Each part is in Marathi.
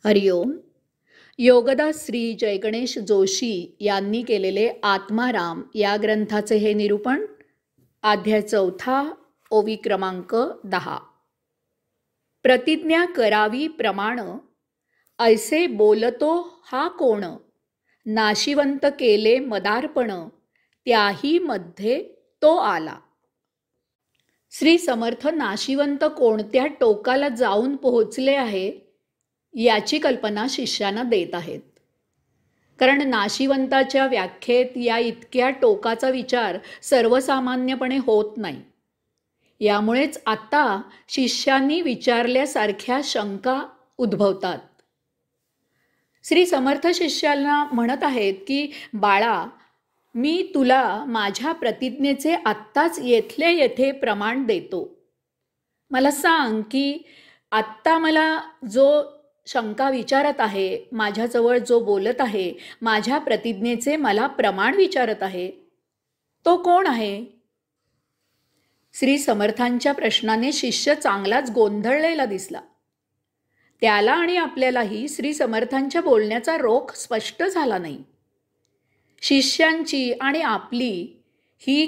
हरिओम. योगदास श्री जयगणेश जोशी यांनी केलेले आत्माराम या ग्रंथाचे हे निरूपण. अध्याय 4, ओवी क्रमांक 10. प्रतिज्ञा करावी प्रमाण, ऐसे बोलतो हा कोण. नाशिवंत केले मदार्पण, त्याही मध्ये तो आला. श्री समर्थ नाशिवंत कोणत्या टोकाला जाऊन पोहोचले आहे याची कल्पना शिष्यांना देत आहेत. कारण नाशिवंताच्या व्याख्येत या इतक्या टोकाचा विचार सर्वसामान्यपणे होत नाही. यामुळेच आता शिष्यांनी विचारल्यासारख्या शंका उद्भवतात. श्री समर्थ शिष्याला म्हणत आहेत की बाळा, मी तुला माझ्या प्रतिज्ञेचे आत्ताच येथल्या येथे प्रमाण देतो. मला सांग की आत्ता मला जो शंका विचारत आहे, माझ्याजवळ जो बोलत आहे, माझ्या प्रतिज्ञेचे मला प्रमाण विचारत आहे, तो कोण आहे. श्री समर्थांच्या प्रश्नाने शिष्य चांगलाच गोंधळलेला दिसला. त्याला आणि आपल्यालाही श्री समर्थांच्या बोलण्याचा रोख स्पष्ट झाला नाही. शिष्यांची आणि आपली ही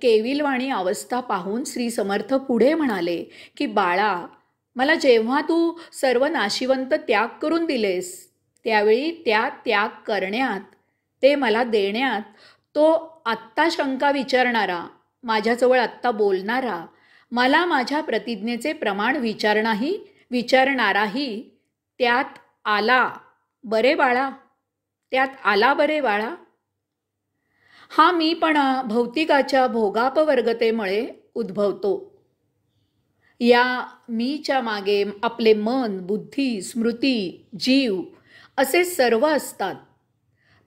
केविलवाणी अवस्था पाहून श्री समर्थ पुढे म्हणाले की बाळा, मला जेव्हा तू सर्व नाशिवंत त्याग करून दिलेस, त्यावेळी त्या त्याग करण्यात, ते मला देण्यात, तो आत्ता शंका विचारणारा, माझ्याजवळ आत्ता बोलणारा, मला माझ्या प्रतिज्ञेचे प्रमाण विचारणाराही त्यात आला बरे बाळा, त्यात आला बरे बाळा. हा मीपणा भौतिकाच्या भोगापवर्गतेमुळे उद्भवतो. या मीच्या मागे आपले मन, बुद्धी, स्मृती, जीव असे सर्व असतात.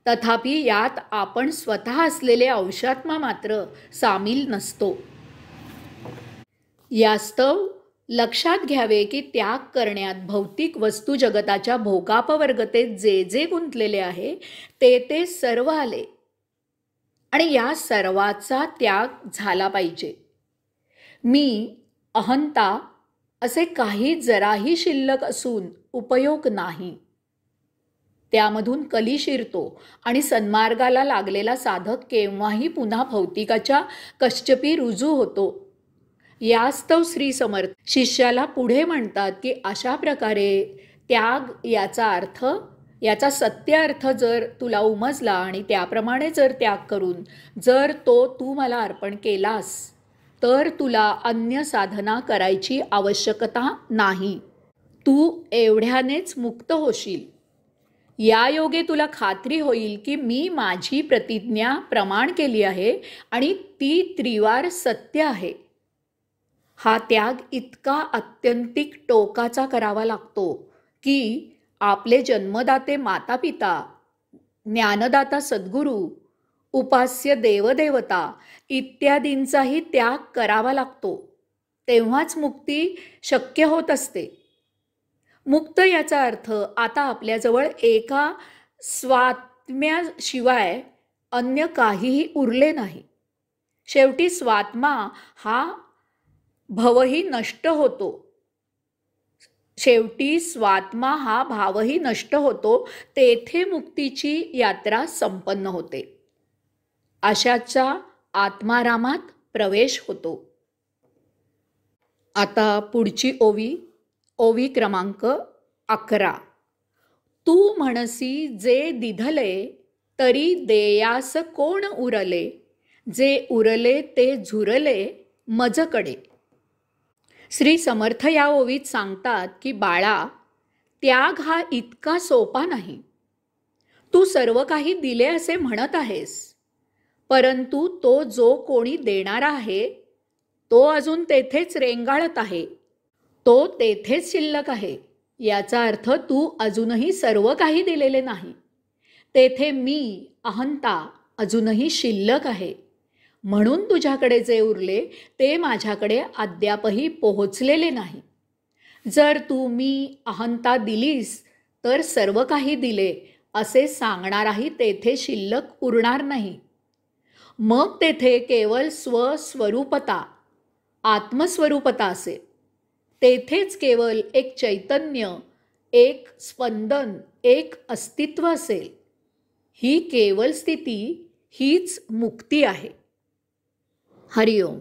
तथापि यात आपण स्वतः असलेले अंशात्मा मात्र सामील नसतो. यास्तव लक्षात घ्यावे की त्याग करण्यात भौतिक वस्तू जगताच्या भोगापवर्गतेत जे जे गुंतलेले आहे ते सर्व आले आणि या सर्वाचा त्याग झाला पाहिजे. मी, अहंता असे काही जराही शिल्लक असून उपयोग नाही. त्यामधून कली शिरतो आणि सन्मार्गाला लागलेला साधक केव्हाही पुन्हा भौतिकाच्या कश्चपी रुजू होतो. यास्तव श्री समर्थ शिष्याला पुढे म्हणतात की अशा प्रकारे त्याग याचा सत्य अर्थ जर तुला उमजला आणि त्याप्रमाणे जर त्याग करून जर तो तू मला अर्पण केलास, तर तुला अन्य साधना करायची आवश्यकता नाही. तू एवढ्यानेच मुक्त होशील. या योगे तुला खात्री होईल की मी माझी प्रतिज्ञा प्रमाण केली आहे आणि ती त्रिवार सत्य आहे. हा त्याग इतका अत्यंतिक टोकाचा करावा लागतो की आपले जन्मदाते माता पिता, ज्ञानदाता सद्गुरू, उपास्य देवदेवता इत्यादींचाही त्याग करावा लागतो. तेव्हाच मुक्ती शक्य होत असते. मुक्त याचा अर्थ आता आपल्याजवळ एका स्वात्म्याशिवाय अन्य काहीही उरले नाही. शेवटी स्वात्मा हा भावही नष्ट होतो. तेथे मुक्तीची यात्रा संपन्न होते. अशाच्या आत्मारामात प्रवेश होतो. आता पुढची ओवी क्रमांक 11. तू म्हणसी जे दिधले, तरी देयास कोण उरले. जे उरले ते झुरले मजकडे. श्री समर्थ या ओवीत सांगतात की बाळा, त्याग हा इतका सोपा नाही. तू सर्व काही दिले असे म्हणत आहेस, परंतु तो जो कोणी देणारा आहे तो अजून तेथेच रेंगाळत आहे, तो तेथेच शिल्लक आहे. याचा अर्थ तू अजूनही सर्व काही दिलेले नाही. तेथे मी, अहंता अजूनही शिल्लक आहे. म्हणून तुझ्याकडे जे उरले ते माझ्याकडे अद्यापही पोहोचलेले नाही. जर तू मी, अहंता दिलीस तर सर्व काही दिले असे सांगणाराही तेथे शिल्लक उरणार नाही. मग तेथे केवळ स्वस्वरूपता, आत्मस्वरूपता असेल. तेथेच केवळ एक चैतन्य, एक स्पंदन, एक अस्तित्व असेल, ही केवल स्थिती हीच मुक्ती आहे. हरिओम.